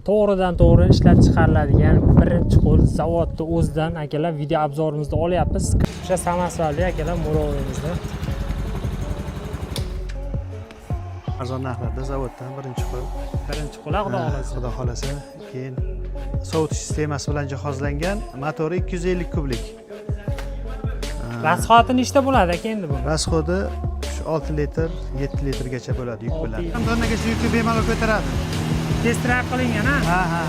to'g'ridan to'g'ri ishlab chiqariladigan birinchi qo'l zavodni o'zidan akalar video obzorimizni olyapmiz. O'sha Samarqandlik akalar Murovimizda. Arzon narxlarda zavoddan birinchi qo'l. Birinchi qo'l xudo xolasa. Xudo xolasa. Keyin sovutish sistemasi bilan jihozlangan, motori 250 kublik. Rasxoti nechta bo'ladi aka endi bu? Rasxodi 6 litr, 7 litrgacha bo'ladi yuk bilan. Tonnagacha yukni bemalol ko'taradi. Test drive qilingan, ha? Ha.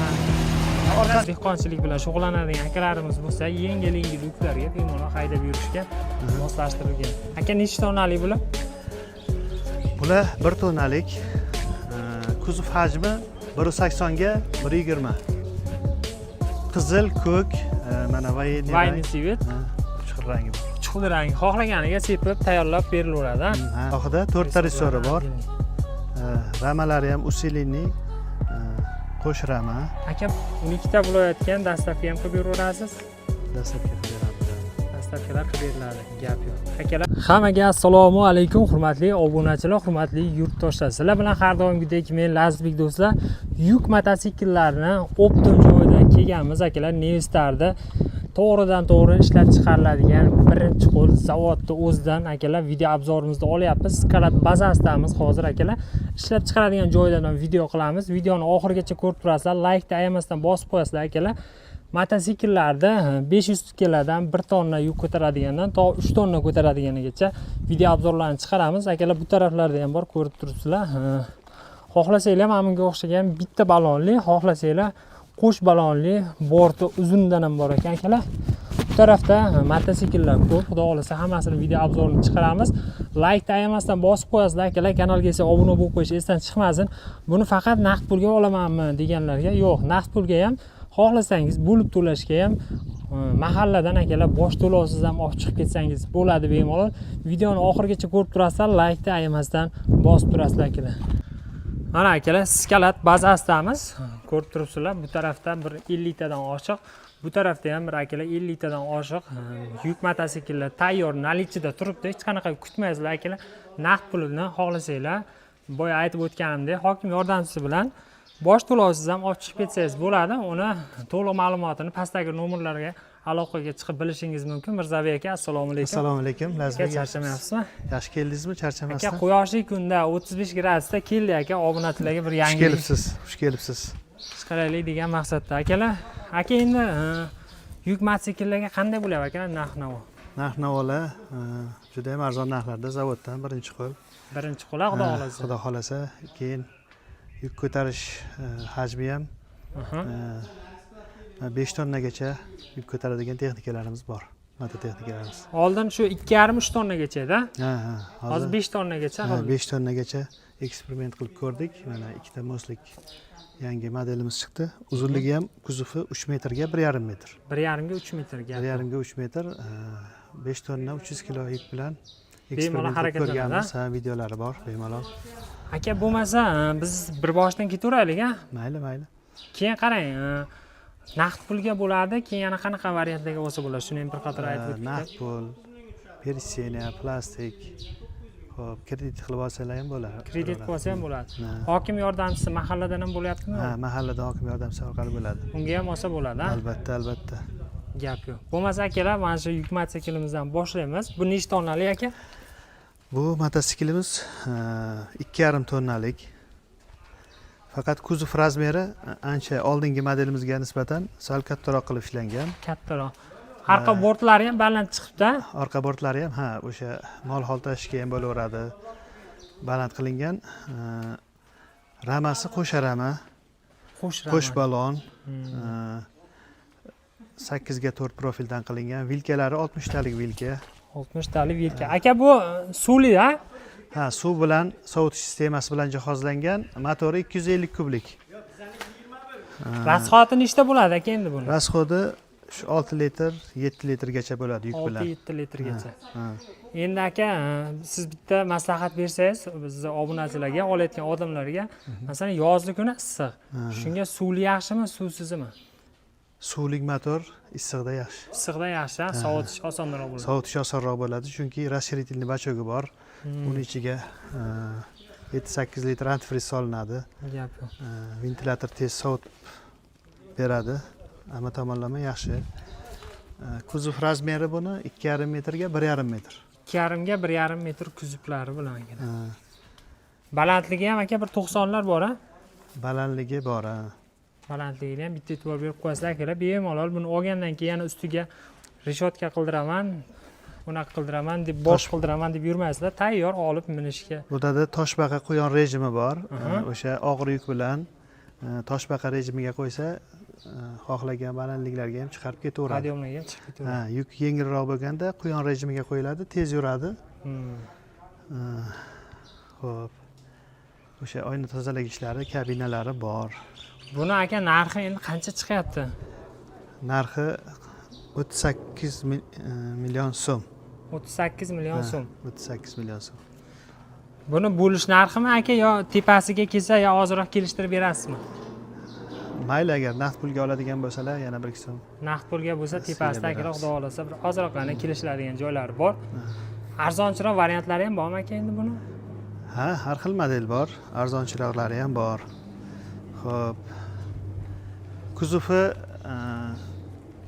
Dehqonchilik bilan shug'ullanadigan akalarimiz bo'lsa, yengil yuklarga bemalol haydab yurishga moslashtirilgan. Aka nechta tonnalik bular? Bular 1 tonnalik. Kuzov hajmi 180 ga 120. Qizil, ko'k, mana Vayni sivet. Chuqur rangi bor. Chuqur rangi xohlaganiga sepib tayyorlab berilaveradi. Oxida 4 ta ressori bor. Ramalari ham usilinli qo'sh rama. Aka, 12 ta bo'layotgan dastlabki ham qilib beraverasiz? Dastlabki qilib beramiz. Dastlabkilar qilib beriladi, gap yo'q. Akalar, hammaga assalomu alaykum, hurmatli obunachilar, hurmatli yurtdoshlar. Sizlar bilan har doimgidek men Lazizbek do'stlar, yuk mototsikllarni optim joyda kelganmiz akalar. Nevistarda to'g'ridan to'g'ri ishlab chiqariladigan birinchi qo'l zavodni o'zidan akalar video obzorimizni olyapmiz. Skalat bazasidamiz hozir akalar. Ishlab chiqaradigan joydan video qilamiz. Videoni oxirigacha ko'rib turasizlar. Like-ni ayamasdan bosib qo'yasizlar akalar. Mototsikllarda 500 kilodan 1 tonna yuk ko'taradigandan to 3 tonna ko'taradiganigacha video obzorlarni chiqaramiz. Akalar bu taraflarda ham bor, ko'rib turibsizlar. Xohlasanglar ham menga o'xshagan bitta balonli, xohlasanglar qo'sh balonli, borti uzundan ham bor ekan akalar. Bu tarafda mototsikllar ko'p. Xudo xolasa hammasini video obzorini chiqaramiz. Like ayamasdan bosib qo'yasizlar akalar. Kanalga esa obuna bo'lib qo'yish esdan chiqmasin. Buni faqat naqd pulga olamanmi deganlarga yo'q, naqd pulga ham xohlasangiz bo'lib to'lashga ham mahalladan akalar bosh to'lovsiz ham olib chiqib ketsangiz bo'ladi bemalol. Videoni oxirigacha ko'rib turasizlar. Like-ni ayamasdan bosib turasizlar akalar. Mana akalar, Skalat bazasidamiz. Ko'rib turibsizlar, bu tarafda bir 50 tadan oshiq, bu tarafda ham bir akalar 50 tadan oshiq yuk mototsikllar tayyor nalichida turibdi. Hech qanaqa kutmaysizlar akalar. Naqd pulini xohlasanglar, boya aytib o'tganimdek, hokim yordamchisi bilan bosh to'lovsiz ham olib chiqib ketsangiz bo'ladi. Uni to'liq ma'lumotini pastdagi nomerlarga aloqaga chiqib bilishingiz mumkin. Mirzabek aka, assalomu alaykum. Assalomu alaykum. Lazizbek, charchamayapsizmi? Yaxshi keldingizmi? Charchamasdan. Aka, quyoshli kunda 35 gradusda keldi aka, obunachilarga bir yangi Xush kelibsiz. Chiqaraylik degan maqsadda akalar. Aka, endi yuk mototsikllarga qanday bo'lyapti aka narx-navo? Narx-navolar juda ham arzon narxlarda zavoddan birinchi qo'l. Birinchi qo'l, xudo xolasa. Xudo xolasa, keyin yuk ko'tarish hajmi ham 5 tonnagacha yuk ko'taradigan texnikalarimiz bor. Mototexnikalarimiz. Oldin shu 2,5-3 tonnagacha edi. Ha. Hozir 5 tonnagacha. 5 tonnagacha eksperiment qilib ko'rdik. Mana ikkita moslik yangi modelimiz chiqdi. Uzunligi ham kuzovi 3 metrga 1,5 metr. 1,5 ga 3 metr gap. 1,5 ga 3 metr, 5 tonna 300 kilo yuk bilan bemalol harakatlanadi. Ha, videolari bor, bemalol. Aka, bo'lmasa biz bir boshdan ketaveraylik, ha? Mayli. Keyin qarang, naqd pulga bo'ladi, keyin yana qanaqa variantlarga bo'lsa bo'ladi, shuni ham bir qator aytib o'tdik. Naqd pul, persiniya, plastik, xo'p, kredit qilib olsalar ham bo'ladi. Kredit qilib olsa ham bo'ladi. Hokim yordamchisi mahalladan ham bo'lyaptimi? Ha, mahallada hokim yordamchisi orqali bo'ladi. Unga ham olsa bo'ladi, ha? Albatta. Gap yo'q. Bo'lmasa akalar, mana shu yuk mototsiklimizni boshlaymiz. Bu nechta tonnalik aka? Bu mototsiklimiz 2,5 tonnalik. Faqat kuzov razmeri ancha oldingi modelimizga nisbatan sal kattaroq qilib ishlangan. Kattaroq. Orqa bortlari ham baland chiqibdi. Orqa bortlari ham o'sha mol tashishga ham bo'laveradi. Baland qilingan. Ramasi qo'sh rama. Qo'sh balon. 8 ga 4 profildan qilingan. Vilkalari 60 talik vilka. 60 talik vilka. Aka, bu suvli, ha? Ha, suv bilan sovutish sistemasi bilan jihozlangan, motori 250 kublik. Rasxoti nechta bo'ladi aka endi buni? Rasxodi 6 litr, 7 litrgacha bo'ladi yuk bilan. 6-7 litrgacha. Endi aka, siz bitta maslahat bersangiz, bizning obunachilarga, olayotgan odamlarga, masalan, yozgi kuni issiq. Shunga suvli yaxshimi, suvsizmi? Suvli motor issiqda yaxshi. Issiqda yaxshi, sovutish osonroq bo'ladi. Sovutish osonroq bo'ladi, chunki расширительный bachog'i bor. Uning ichiga 7-8 litr antifriz solinadi. Gap yo'q. Ventilyator tez sovutib beradi. Hamma tomonlama yaxshi. Kuzov razmeri buni 2,5 metrga 1,5 metr. 2,5 ga 1,5 metr kuzuplari bilan aka. Balandligi ham aka bir 90lar bor a? Balandligi bor. Balandligini ham bitta e'tibor berib qo'yasizlar akalar. Bemalol buni olgandan keyin yana ustiga reshotka qildiraman, unaqa qildiraman deb bosh qildiraman deb yurmaysizlar. Tayyor olib minishga. Bunda toshbaqa quyon rejimi bor. O'sha og'ir yuk bilan toshbaqa rejimiga qo'ysa, xohlagan balandliklarga ham chiqarib ketaveradi. Podiyomlarga ham chiqib ketaveradi. Yuk yengilroq bo'lganda quyon rejimiga qo'yiladi, tez yuradi. Xo'p. O'sha oyna tozaлагichlari, kabinalari bor. Buni aka narxi endi qancha chiqyapti? Narxi 38 million so'm. 38 million so'm. 38 million so'm. Buni bo'lish narximi aka yo tepasiga kelsa yo ozroq kelishtirib berasizmi? Mayli, agar naqd pulga oladigan bo'lsalar yana 1-2 so'm. Naqd pulga bo'lsa tepasida akalar xudo xolasa bir ozroqgina kelishiladigan joylari bor. Arzonchiroq variantlari ham bormi aka endi buni? Ha, har xil model bor, arzonchiroqlari ham bor. Xo'p. Kuzovi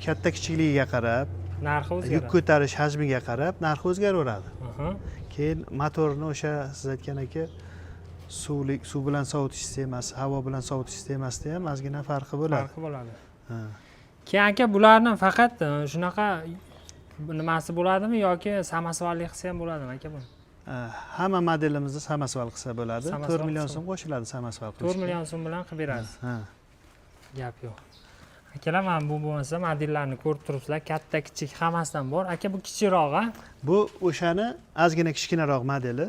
katta kichikligiga qarab, narxi o'zgaradi. Yuk ko'tarish hajmiga qarab narxi o'zgaraveradi. Keyin motorni o'sha siz aytgan aka suv bilan sovutish sistemasi, havo bilan sovutish sistemasida ham ozgina farqi bo'ladi. Farqi bo'ladi. Keyin aka bularni faqat shunaqa nimasi bo'ladimi yoki samasvalli qilsa ham bo'ladimi aka buni? Hamma modelimizni samasval qilsa bo'ladi. 4 million so'm qo'shiladi samasval qilishga. 4 million so'm bilan qilib berasiz. Gap yo'q. Akalar, mana bu bo'lmasa modellarni ko'rib turibsizlar, katta kichik hammasidan bor. Aka, bu kichikroq-a? Bu o'shani ozgina kichkinaroq modeli.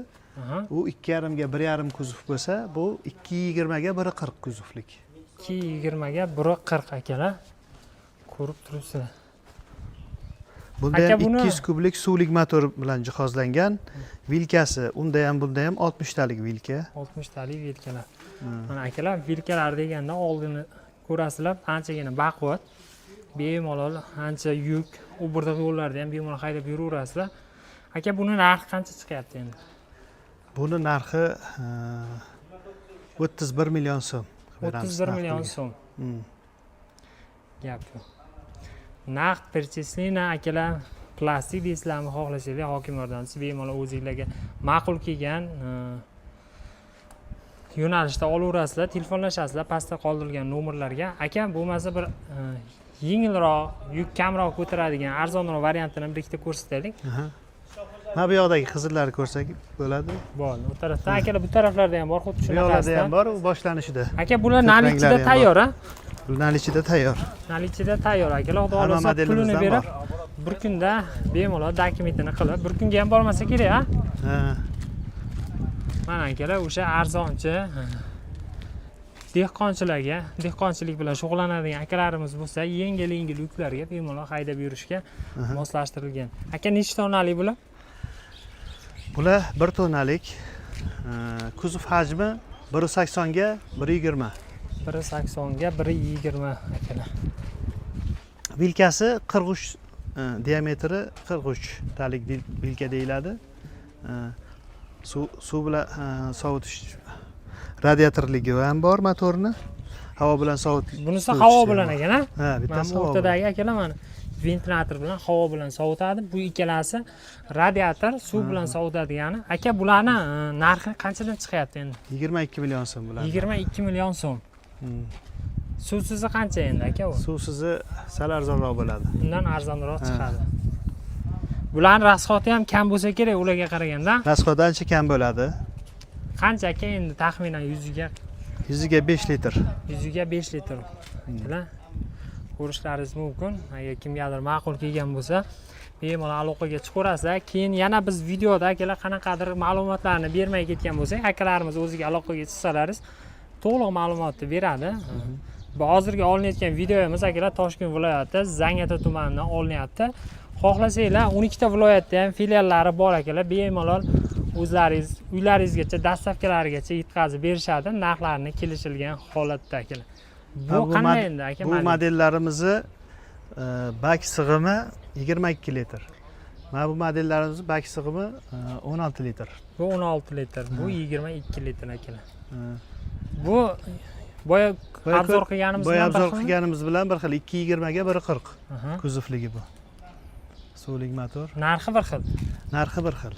U 2,5 ga 1,5 kuzov bo'lsa, bu 220 ga 140 kuzovlik. 220 ga 140 akalar. Ko'rib turibsizlar. Bunda ham 200 kublik suvlik motor bilan jihozlangan. Vilkasi unda ham bunda ham 60 talik vilka. 60 talik vilkalar. Mana akalar, vilkalar deganda oldini ko'rasizlar, anchagina baquvvat. Bemalol ancha yuk, u birda yo'llarda ham bemalol haydab yuraverasizlar. Aka, buni narxi qancha chiqyapti endi? Buni narxi 31 million so'm. 31 million so'm. Gap yo'q. Naqd percheslina akalar, plastik deysizlarmi xohlasanglar, hokim yordamchisi bemalol o'zingizlarga ma'qul kelgan yo'nalishda olaverasizlar, telefonlashasizlar pastda qoldirilgan nomerlarga. Aka, bo'lmasa bir yengilroq, yuk kamroq ko'taradigan arzonroq variantini bir ikkita ko'rsataylik. Mana bu yoqdagi qizillarni ko'rsak bo'ladi. Bo'ldi. Bu tarafda akalar, bu taraflarda ham bor, xuddi shunaqa. Bu yoqlarda ham bor, u boshlanishida. Aka, bular nalichida tayyor, a? Bu nalichida tayyor. Nalichida tayyor akalar, xudo xolasa pulini berib, bir kunda bemalol dokumentini qilib, bir kunga ham bormasa kerak, a? Mana akalar, o'sha arzonchi dehqonchilarga, dehqonchilik bilan shug'ullanadigan akalarimiz bo'lsa, yengil yuklarga bemalol haydab yurishga moslashtirilgan. Aka, nechta tonali bular? Bular 1 tonnalik. Kuzov hajmi 180 ga 120. 180 ga 120 akalar. Vilkasi 43 diametri 43 talik vilka deyiladi. Suv bilan sovutish radiatorligi ham bor motorni. Havo bilan sovutish. Bunisi havo bilan ekan-a? Ha, bittasi havo. O'rtadagi akalar mana ventilyator bilan havo bilan sovutadi. Bu ikkalasi radiator, suv bilan sovutadigani. Aka, bularni narxi qanchadan chiqyapti endi? 22 million so'm bular. 22 million so'm. Suvsizi qancha endi aka u? Suvsizi sal arzonroq bo'ladi. Undan arzonroq chiqadi. Bularning rasxoti ham kam bo'lsa kerak ularga qaraganda. Rasxoti ancha kam bo'ladi. Qancha aka endi taxminan 100 ga 5 litr. 100 ga 5 litr. Akalar, ko'rishlaringiz mumkin. Agar kimgadir ma'qul kelgan bo'lsa, bemalol aloqaga chiqaverasizlar. Keyin yana biz videoda akalar qanaqadir ma'lumotlarni bermay ketgan bo'lsak, akalarimiz o'ziga aloqaga chiqsalaringiz to'liq ma'lumotni beradi. Bu hozirgi olinayotgan videomiz akalar Toshkent viloyati Zangiota tumanidan olinyapti. Xohlasanglar 12 ta viloyatda ham filiallari bor akalar. Bemalol o'zlaringiz uylaringizgacha, dastavkalarigacha yetkazib berishadi, narxlarini kelishilgan holatda akalar. Bu qanday endi aka? Bu modellarimizni bak sig'imi 22 litr. Mana bu modellarimiz bak sig'imi 16 litr. Bu 16 litr, bu 22 litr akalar. Ha. Bu boya obzor qilganimiz boya bilan obzor bir xilmi? qilganimiz bilan bir xil. 220 ga 140 Aha. kuzovligi bu. Suvli motor. Narxi bir xil. Narxi bir xil.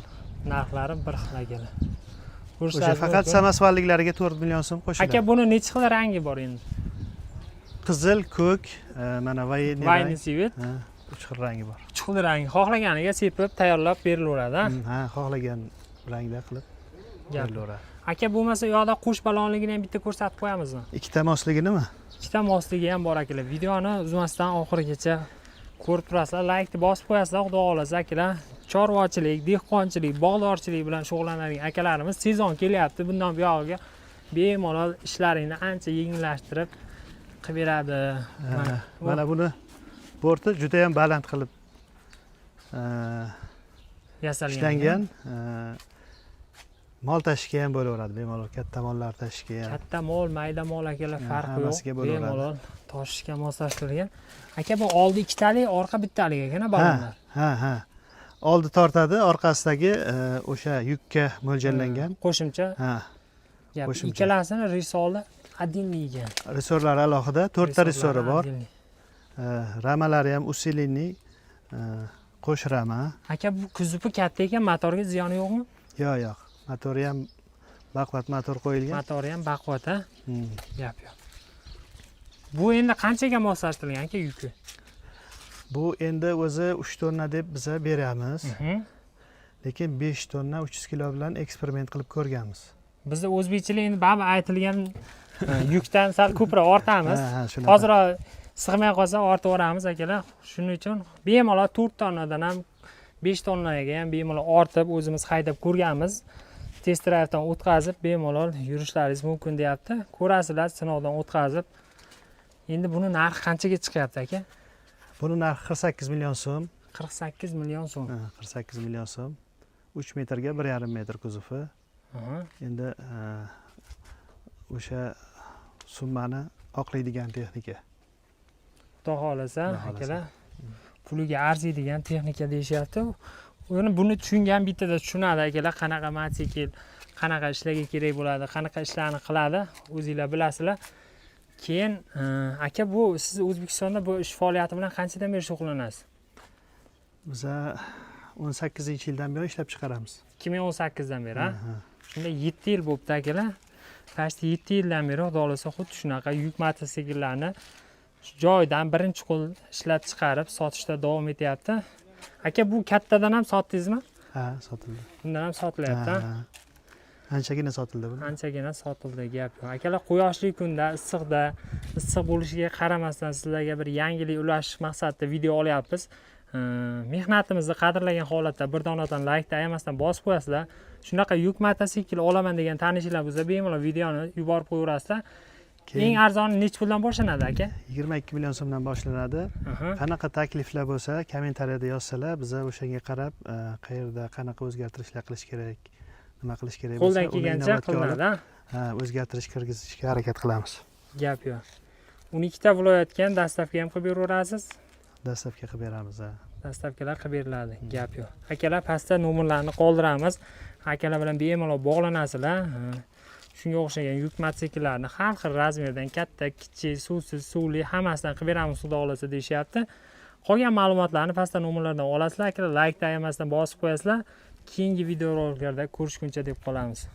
Narxlari bir xil akalar. O'sha faqat samasvalliklariga 4 million so'm qo'shiladi. Aka buni necha xil rangi bor endi? Qizil, ko'k, mana vayni rang. Vayni sivet. Ha, 3 xil rangi bor. Chuqur rangi xohlaganiga sepib tayyorlab berilaveradi. Ha, xohlagan rangda qilib Gap. berilaveradi. Aka bo'lmasa u yoqda qush balonligini ham bitta ko'rsatib qo'yamizmi? Ikkita mosligimi? Ikkita mosligi ham bor akalar. Videoni uzmasdan oxirigacha ko'rib turasizlar, laykni bosib qo'yasizlar, xudo xolasa akalar. Chorvachilik, dehqonchilik, bog'dorchilik bilan shug'ullanadigan akalarimiz sezon kelyapti. Bundan buyog'iga bemalol ishlaringni ancha yengillashtirib qilib beradi. Mana buni borti juda ham baland qilib ishlangan. Mol tashishga ham bo'laveradi, bemalol katta mollar tashishga ham. Katta mol, mayda mol akalar farqi hammasiga yo'q. bo'laveradi. Bemalol toshishga moslashtirilgan. Aka bu oldi ikkitalik, orqa bittalik ekana balonlar. Ha. Oldi tortadi, orqasidagi o'sha yukka mo'ljallangan. Qo'shimcha. Ha. Gap. qo'shimcha. Ikkalasini risoli отдельный ekan. Resorlar alohida, 4 ta resori bor. отдельный. Ramalari ham usilinniy qo'sh rama. Aka bu kuzupi katta ekan, motorga ziyoni yo'qmi? Yo'q. Motori ham baquvvat motor qo'yilgan. Motori ham baquvvat, ha? Hmm. Gap yo'q. Bu endi qanchaga moslashtirilgan aka yuki? Bu endi o'zi 3 tonna deb biza beramiz. Lekin 5 tonna 300 kilo bilan eksperiment qilib ko'rganmiz. Bizda o'zbekchilik endi baribir aytilgan yukdan sal ko'proq ortamiz. Shunaqa. Hozir sig'may qolsa ortaveramiz akalar. Shuning uchun bemalol 4 tonnadan ham 5 tonnaga ham bemalol ortib o'zimiz haydab ko'rganmiz. Test drive'dan o'tkazib bemalol yurishlaringiz mumkin deyapti. Ko'rasizlar, sinovdan o'tkazib. Endi buni narxi qanchaga chiqyapti aka? Buni narxi 48 million so'm. 48 million so'm. 48 million so'm. 3 metrga 1,5 metr kuzovi. Endi o'sha summani oqlaydigan texnika. Xudo xolasa akalar puliga arziydigan texnika deyishyapti. Buni tushungan bittada tushunadi akalar, qanaqa mototsikl, qanaqa ishlarga kerak bo'ladi, qanaqa ishlarni qiladi, o'zingizlar bilasizlar. Keyin aka bu siz O'zbekistonda bu ish faoliyati bilan qanchadan beri shug'ullanasiz? Biza 18-yildan beri ishlab chiqaramiz. 2018 dan beri, ha? Shunda 7 yil bo'libdi akalar. Почти 7 yildan beri xudo xolasa xuddi shunaqa yuk mototsikllarni joydan birinchi qo'l ishlab chiqarib sotishda davom etyapti. Aka bu kattadan ham sotdingizmi? Ha, sotildi. Bundan ham sotilyapti. Anchagina sotildi bu. Anchagina sotildi, gap yo'q. Akalar quyoshli kunda, issiqda, issiq bo'lishiga qaramasdan sizlarga bir yangilik ulashish maqsadida video olyapmiz. Mehnatimizni qadrlagan holatda bir donadan laykni ayamasdan bosib qo'yasizlar. Shunaqa yuk mototsikl olaman degan tanishinglar bo'lsa, bemalol videoni yuborib qo'yaverasizlar. Eng arzoni nech puldan boshlanadi aka? 22 million so'mdan boshlanadi. Qanaqa takliflar bo'lsa, kommentariyada yozsalar, biza o'shanga qarab, qayerda qanaqa o'zgartirishlar qilish kerak, nima qilish kerak bo'lsa, qo'ldan kelgancha qilinadi. Ha, o'zgartirish kirgizishga harakat qilamiz. Gap yo'q. 12 ta viloyatga ham dastavka ham qilib beraverasiz. Dastavka qilib beramiz, ha. Dastavkalar qilib beriladi, gap yo'q. Akalar pastda nomerlarni qoldiramiz. Akalar bilan bemalol bog'lanasizlar. Shunga o'xshagan yuk mototsikllarni har xil razmerdan katta, kichik, suvsiz, suvli hammasidan qilib beramiz, xudo xolasa deyishyapti. Qolgan ma'lumotlarni pastda nomerlardan olasizlar. Akalar laykni ayamasdan bosib qo'yasizlar. Keyingi videoroliklarda ko'rishguncha deb qolamiz.